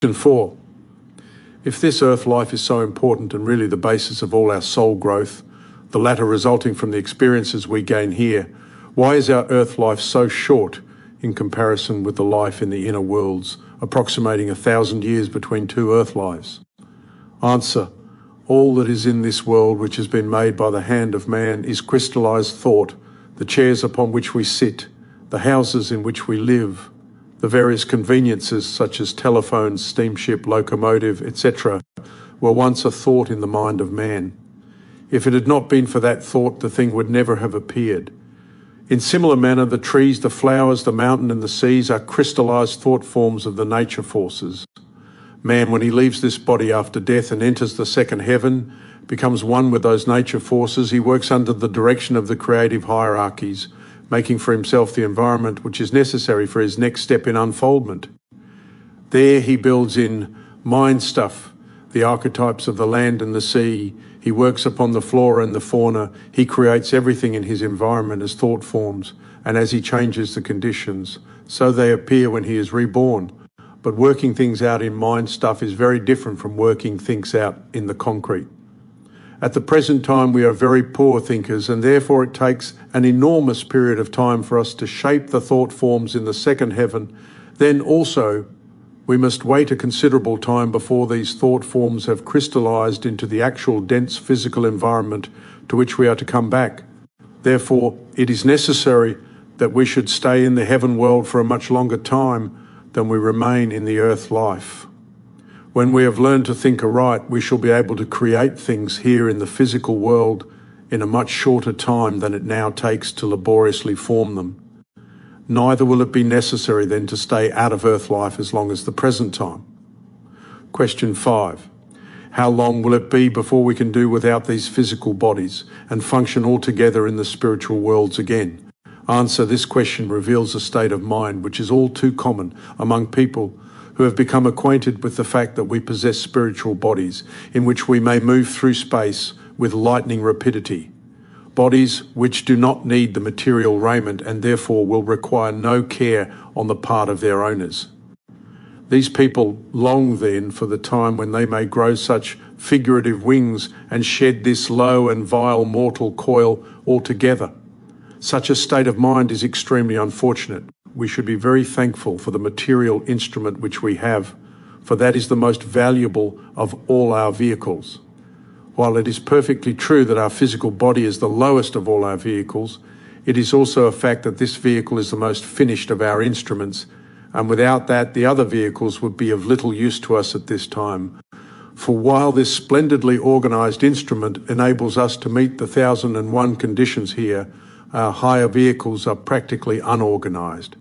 Question 4. If this earth life is so important and really the basis of all our soul growth, the latter resulting from the experiences we gain here, why is our earth life so short in comparison with the life in the inner worlds, approximating 1,000 years between two earth lives? Answer. All that is in this world which has been made by the hand of man is crystallized thought, the chairs upon which we sit, the houses in which we live, the various conveniences such as telephone, steamship, locomotive, etc., were once a thought in the mind of man. If it had not been for that thought, the thing would never have appeared. In similar manner, the trees, the flowers, the mountain and the seas are crystallized thought forms of the nature forces. Man, when he leaves this body after death and enters the second heaven, becomes one with those nature forces. He works under the direction of the creative hierarchies, making for himself the environment which is necessary for his next step in unfoldment. There he builds in mind stuff, the archetypes of the land and the sea. He works upon the flora and the fauna. He creates everything in his environment as thought forms, and as he changes the conditions, so they appear when he is reborn. But working things out in mind stuff is very different from working things out in the concrete. At the present time, we are very poor thinkers, and therefore it takes an enormous period of time for us to shape the thought forms in the second heaven. Then also, we must wait a considerable time before these thought forms have crystallized into the actual dense physical environment to which we are to come back. Therefore, it is necessary that we should stay in the heaven world for a much longer time than we remain in the earth life. When we have learned to think aright, we shall be able to create things here in the physical world in a much shorter time than it now takes to laboriously form them. Neither will it be necessary then to stay out of earth life as long as the present time. Question 5. How long will it be before we can do without these physical bodies and function altogether in the spiritual worlds again? Answer. This question reveals a state of mind which is all too common among people who have become acquainted with the fact that we possess spiritual bodies in which we may move through space with lightning rapidity. Bodies which do not need the material raiment and therefore will require no care on the part of their owners. These people long then for the time when they may grow such figurative wings and shed this low and vile mortal coil altogether. Such a state of mind is extremely unfortunate. We should be very thankful for the material instrument which we have, for that is the most valuable of all our vehicles. While it is perfectly true that our physical body is the lowest of all our vehicles, it is also a fact that this vehicle is the most finished of our instruments, and without that the other vehicles would be of little use to us at this time. For while this splendidly organized instrument enables us to meet the 1,001 conditions here, our higher vehicles are practically unorganized.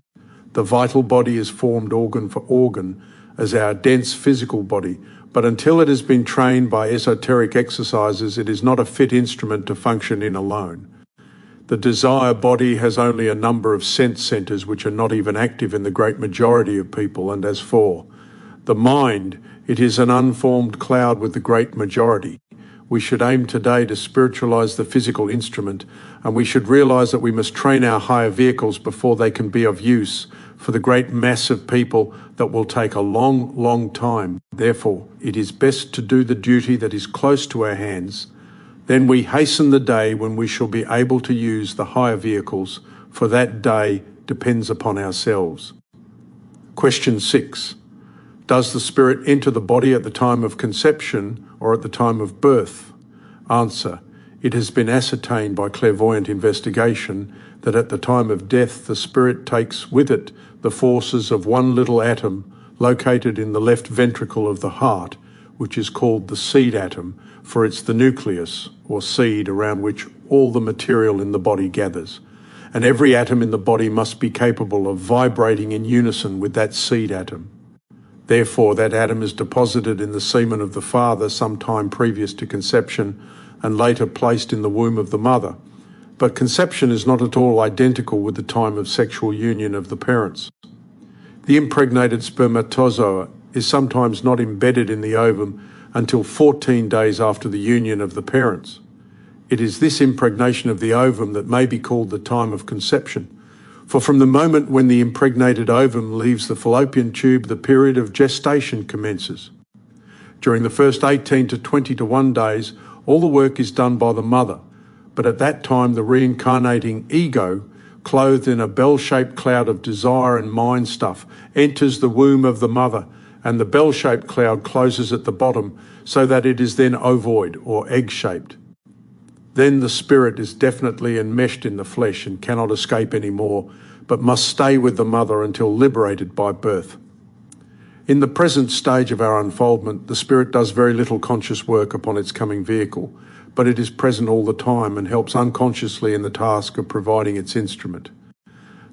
The vital body is formed organ for organ as our dense physical body, but until it has been trained by esoteric exercises, it is not a fit instrument to function in alone. The desire body has only a number of sense centers which are not even active in the great majority of people, and as for the mind, it is an unformed cloud with the great majority. We should aim today to spiritualize the physical instrument, and we should realize that we must train our higher vehicles before they can be of use for the great mass of people that will take a long, long time. Therefore, it is best to do the duty that is close to our hands. Then we hasten the day when we shall be able to use the higher vehicles, for that day depends upon ourselves. Question 6. Does the spirit enter the body at the time of conception or at the time of birth? Answer. It has been ascertained by clairvoyant investigation that at the time of death the spirit takes with it the forces of one little atom located in the left ventricle of the heart, which is called the seed atom, for it's the nucleus or seed around which all the material in the body gathers. And every atom in the body must be capable of vibrating in unison with that seed atom. Therefore, that atom is deposited in the semen of the father some time previous to conception and later placed in the womb of the mother. But conception is not at all identical with the time of sexual union of the parents. The impregnated spermatozoa is sometimes not embedded in the ovum until 14 days after the union of the parents. It is this impregnation of the ovum that may be called the time of conception, For from the moment when the impregnated ovum leaves the fallopian tube, the period of gestation commences. During the first 18 to 21 days, all the work is done by the mother, but at that time the reincarnating ego, clothed in a bell-shaped cloud of desire and mind stuff, enters the womb of the mother, and the bell-shaped cloud closes at the bottom so that it is then ovoid or egg-shaped. Then the spirit is definitely enmeshed in the flesh and cannot escape any more, but must stay with the mother until liberated by birth. In the present stage of our unfoldment, the spirit does very little conscious work upon its coming vehicle, but it is present all the time and helps unconsciously in the task of providing its instrument.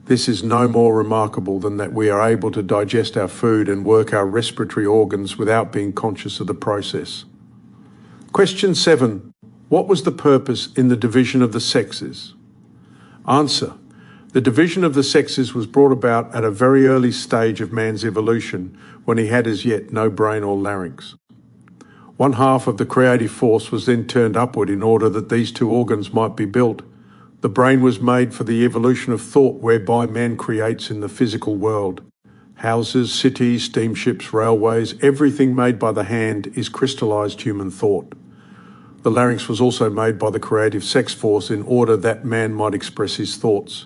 This is no more remarkable than that we are able to digest our food and work our respiratory organs without being conscious of the process. Question 7. What was the purpose in the division of the sexes? Answer. The division of the sexes was brought about at a very early stage of man's evolution when he had as yet no brain or larynx. One half of the creative force was then turned upward in order that these two organs might be built. The brain was made for the evolution of thought whereby man creates in the physical world. Houses, cities, steamships, railways, everything made by the hand is crystallized human thought. The larynx was also made by the creative sex force in order that man might express his thoughts.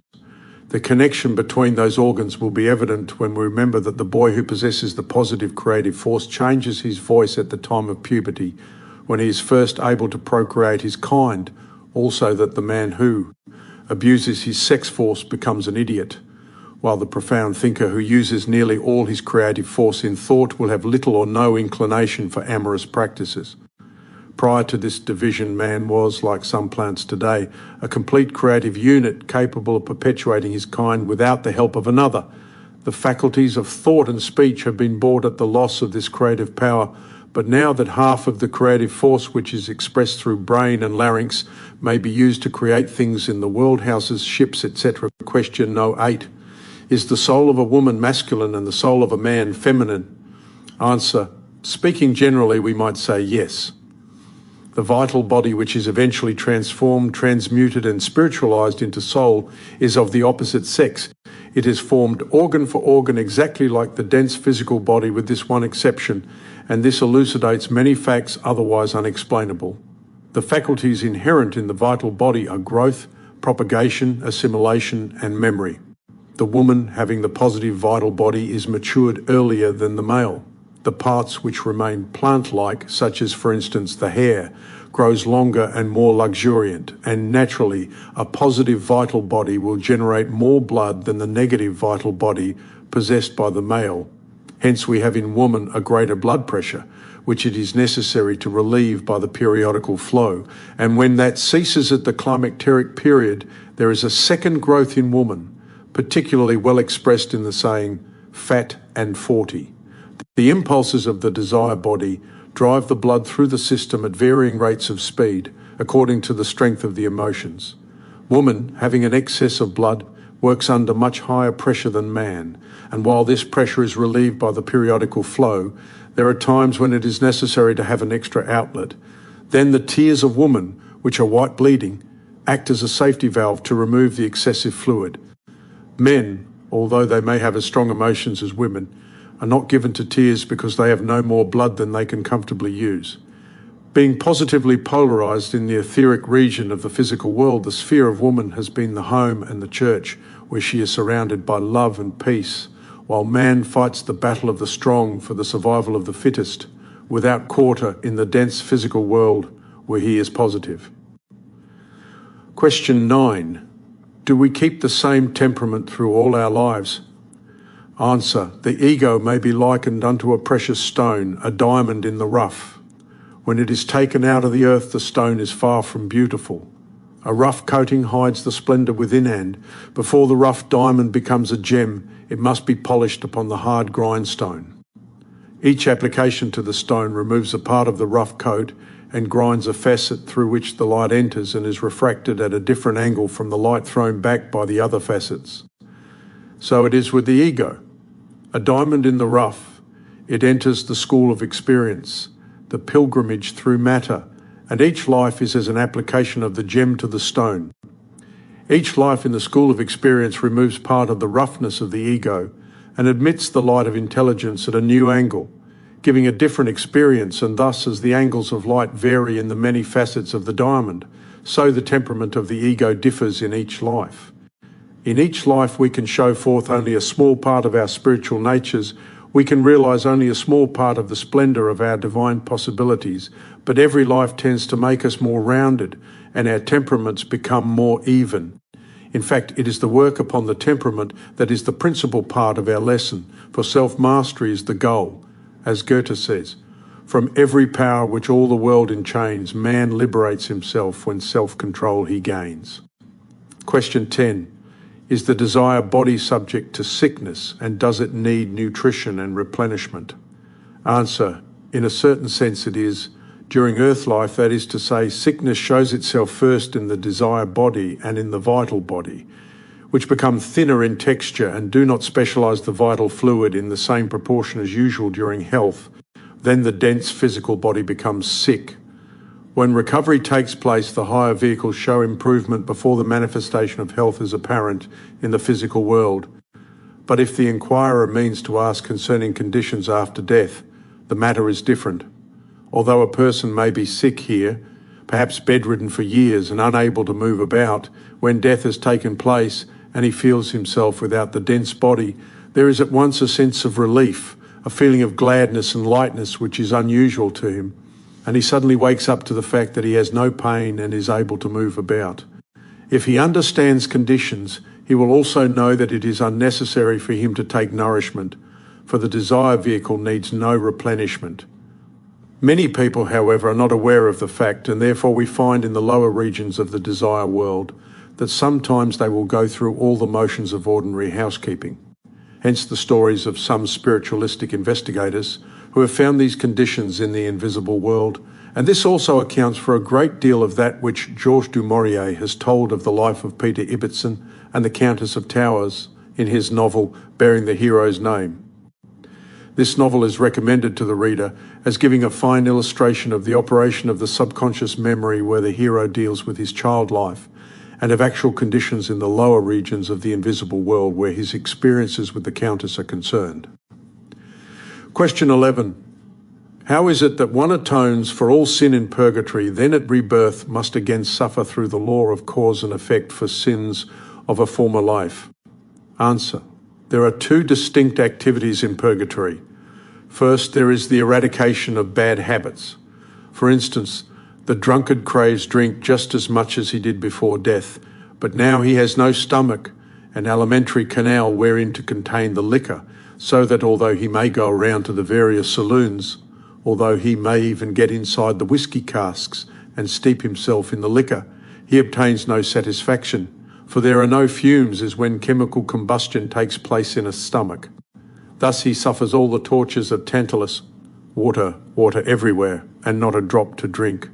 The connection between those organs will be evident when we remember that the boy who possesses the positive creative force changes his voice at the time of puberty, when he is first able to procreate his kind, also that the man who abuses his sex force becomes an idiot, while the profound thinker who uses nearly all his creative force in thought will have little or no inclination for amorous practices. Prior to this division, man was, like some plants today, a complete creative unit capable of perpetuating his kind without the help of another. The faculties of thought and speech have been bought at the loss of this creative power, but now that half of the creative force which is expressed through brain and larynx may be used to create things in the world, houses, ships, etc. Question No. 8. Is the soul of a woman masculine and the soul of a man feminine? Answer. Speaking generally, we might say yes. The vital body which is eventually transformed, transmuted and spiritualized into soul is of the opposite sex. It is formed organ for organ exactly like the dense physical body with this one exception, and this elucidates many facts otherwise unexplainable. The faculties inherent in the vital body are growth, propagation, assimilation and memory. The woman having the positive vital body is matured earlier than the male. The parts which remain plant-like, such as, for instance, the hair, grows longer and more luxuriant, and naturally, a positive vital body will generate more blood than the negative vital body possessed by the male. Hence we have in woman a greater blood pressure, which it is necessary to relieve by the periodical flow, and when that ceases at the climacteric period, there is a second growth in woman, particularly well expressed in the saying, fat and 40. The impulses of the desire body drive the blood through the system at varying rates of speed, according to the strength of the emotions. Woman, having an excess of blood, works under much higher pressure than man, and while this pressure is relieved by the periodical flow, there are times when it is necessary to have an extra outlet. Then the tears of woman, which are white bleeding, act as a safety valve to remove the excessive fluid. Men, although they may have as strong emotions as women, are not given to tears because they have no more blood than they can comfortably use. Being positively polarized in the etheric region of the physical world, the sphere of woman has been the home and the church, where she is surrounded by love and peace, while man fights the battle of the strong for the survival of the fittest, without quarter in the dense physical world where he is positive. Question 9. Do we keep the same temperament through all our lives? Answer. The ego may be likened unto a precious stone, a diamond in the rough. When it is taken out of the earth, the stone is far from beautiful. A rough coating hides the splendor within, and before the rough diamond becomes a gem, it must be polished upon the hard grindstone. Each application to the stone removes a part of the rough coat and grinds a facet through which the light enters and is refracted at a different angle from the light thrown back by the other facets. So it is with the ego. A diamond in the rough, it enters the school of experience, the pilgrimage through matter, and each life is as an application of the gem to the stone. Each life in the school of experience removes part of the roughness of the ego and admits the light of intelligence at a new angle, giving a different experience, and thus as the angles of light vary in the many facets of the diamond, so the temperament of the ego differs in each life. In each life we can show forth only a small part of our spiritual natures, we can realize only a small part of the splendor of our divine possibilities, but every life tends to make us more rounded and our temperaments become more even. In fact, it is the work upon the temperament that is the principal part of our lesson, for self-mastery is the goal. As Goethe says, from every power which all the world enchains, man liberates himself when self-control he gains. Question 10. Is the desire body subject to sickness, and does it need nutrition and replenishment? Answer. In a certain sense it is. During earth life, that is to say, sickness shows itself first in the desire body and in the vital body, which become thinner in texture and do not specialize the vital fluid in the same proportion as usual during health. Then the dense physical body becomes sick. When recovery takes place, the higher vehicles show improvement before the manifestation of health is apparent in the physical world. But if the inquirer means to ask concerning conditions after death, the matter is different. Although a person may be sick here, perhaps bedridden for years and unable to move about, when death has taken place and he feels himself without the dense body, there is at once a sense of relief, a feeling of gladness and lightness which is unusual to him, and he suddenly wakes up to the fact that he has no pain and is able to move about. If he understands conditions, he will also know that it is unnecessary for him to take nourishment, for the desire vehicle needs no replenishment. Many people, however, are not aware of the fact, and therefore we find in the lower regions of the desire world that sometimes they will go through all the motions of ordinary housekeeping. Hence the stories of some spiritualistic investigators who have found these conditions in the invisible world, and this also accounts for a great deal of that which Georges du Maurier has told of the life of Peter Ibbotson and the Countess of Towers in his novel bearing the hero's name. This novel is recommended to the reader as giving a fine illustration of the operation of the subconscious memory where the hero deals with his child life and of actual conditions in the lower regions of the invisible world where his experiences with the Countess are concerned. Question 11. How is it that one atones for all sin in purgatory, then at rebirth must again suffer through the law of cause and effect for sins of a former life? Answer. There are two distinct activities in purgatory. First, there is the eradication of bad habits. For instance, the drunkard craves drink just as much as he did before death, but now he has no stomach, an alimentary canal wherein to contain the liquor, so that although he may go around to the various saloons, although he may even get inside the whiskey casks and steep himself in the liquor, he obtains no satisfaction, for there are no fumes as when chemical combustion takes place in a stomach. Thus he suffers all the tortures of Tantalus, water everywhere, and not a drop to drink.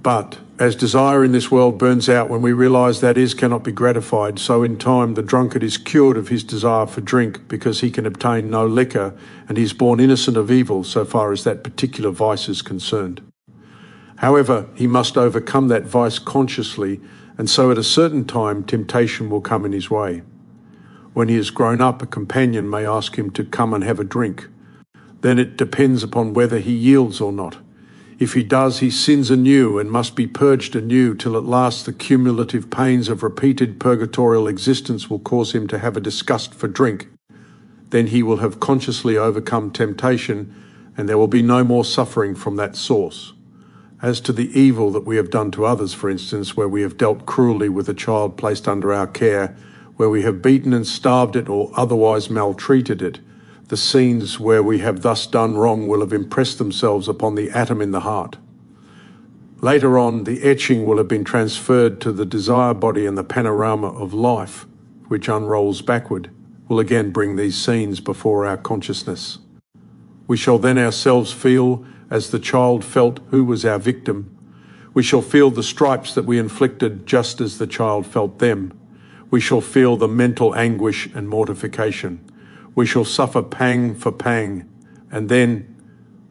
But as desire in this world burns out when we realize that is cannot be gratified, so in time the drunkard is cured of his desire for drink because he can obtain no liquor, and he is born innocent of evil so far as that particular vice is concerned. However, he must overcome that vice consciously, and so at a certain time temptation will come in his way. When he has grown up, a companion may ask him to come and have a drink. Then it depends upon whether he yields or not. If he does, he sins anew and must be purged anew till at last the cumulative pains of repeated purgatorial existence will cause him to have a disgust for drink. Then he will have consciously overcome temptation, and there will be no more suffering from that source. As to the evil that we have done to others, for instance, where we have dealt cruelly with a child placed under our care, where we have beaten and starved it or otherwise maltreated it, the scenes where we have thus done wrong will have impressed themselves upon the atom in the heart. Later on, the etching will have been transferred to the desire body, and the panorama of life, which unrolls backward, will again bring these scenes before our consciousness. We shall then ourselves feel as the child felt who was our victim. We shall feel the stripes that we inflicted just as the child felt them. We shall feel the mental anguish and mortification. We shall suffer pang for pang, and then,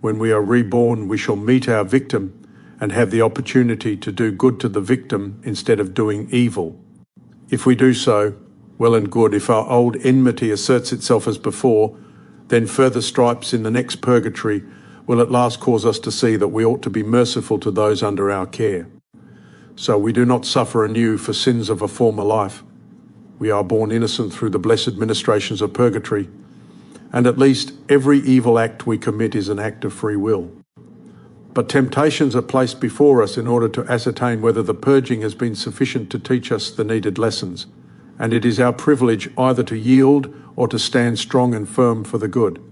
when we are reborn, we shall meet our victim and have the opportunity to do good to the victim instead of doing evil. If we do so, well and good. If our old enmity asserts itself as before, then further stripes in the next purgatory will at last cause us to see that we ought to be merciful to those under our care. So we do not suffer anew for sins of a former life. We are born innocent through the blessed ministrations of purgatory, and at least every evil act we commit is an act of free will. But temptations are placed before us in order to ascertain whether the purging has been sufficient to teach us the needed lessons, and it is our privilege either to yield or to stand strong and firm for the good.